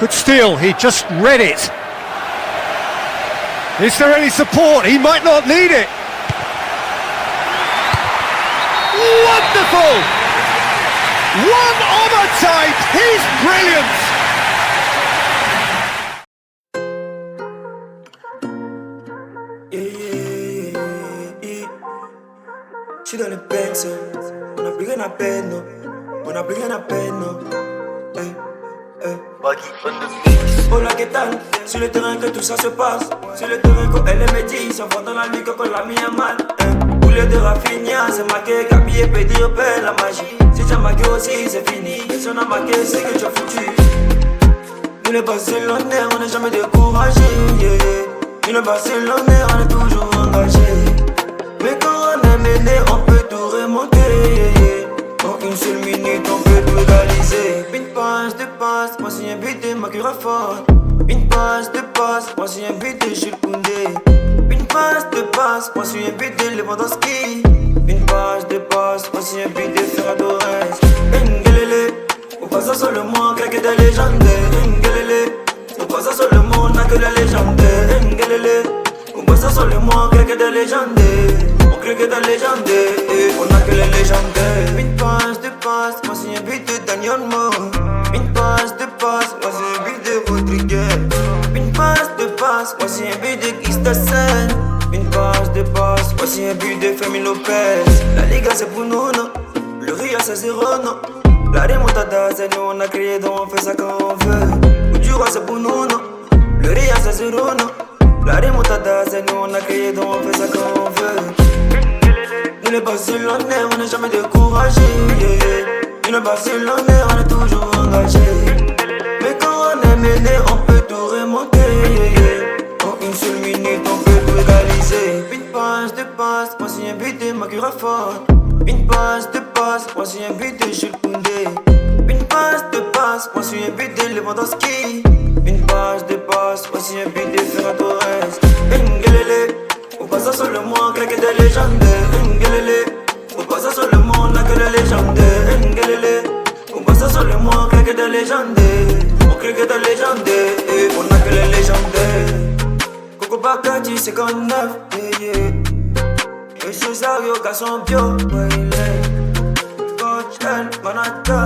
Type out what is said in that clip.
Good steal, he just read it. Is there any support? He might not need it. Wonderful! One of a type, he's brilliant! J'suis dans le Benz, on a plus rien à peine, on a plus rien à peine. Oh la que tal, sur le terrain que tout ça se passe. Sur le terrain quand elle est métisse, on va dans la nuit quand l'a mis à mal. Boulet de Rafinha, c'est marqué, Gabi et Pédir, belle la magie. Si tu as marqué aussi, c'est fini. Si on a marqué, c'est que tu as foutu. Nous les Barcelonais, on n'est jamais découragés. Nous les Barcelonais, on est toujours engagés. Mais quand on est mené, on peut tout remonter. En une seule minute, on peut tout réaliser. Une passe de passe, moi c'est un but de Makura fort. Une passe de passe, moi c'est un but de Jules Koundé. Une passe de passe, moi c'est un but de Lewandowski. Une passe de passe, moi c'est un but de Ferran Torres. Ngelele, on passe ça sur le monde, que des légendes. Ngelele, on passe ça sur le monde, n'a que des légendes. Ngelele, on passe ça sur le monde, que des légendes. On crée que des légendes, on a que les légendes. Une passe de passe, moi c'est un but de Daniel Mo. Une passe de passe, moi c'est un but de Rodriguez. Une passe de passe, moi c'est un but de Christensen. Une passe de passe, moi c'est un but de Fermin Lopez. La Liga c'est pour nous, non. Le Rio c'est 0, non. La remontada c'est nous, on a créé donc on fait ça quand on veut. Le Dura c'est pour nous, non. Le Rio c'est 0, non. La remontada c'est nous, on a créé donc on fait ça quand on veut. Nous les Barcelonais, on n'est jamais découragés. Nous les Barcelonais, on est toujours engagés. Mais quand on est mené, on peut tout remonter. En une seule minute, on peut tout égaliser. Une passe de passe, moi c'est un but de Makura fort. Une passe de passe, moi c'est un but de Jules Koundé. Une passe de passe, moi c'est un but de Lewandowski. Une passe de passe, moi c'est un but de Ferran Torres. Ngelele, on passe ça sur le monde, que des légendes. Ngelele, on passe ça sur le monde, n'a que des légendes. Ngelele, on passe ça sur le monde, que des légendes. On crée que des légendes, on a que les légendes. Coco Bacati 59, et Cesario, garçon bio, ouais il est. Coach El Manata,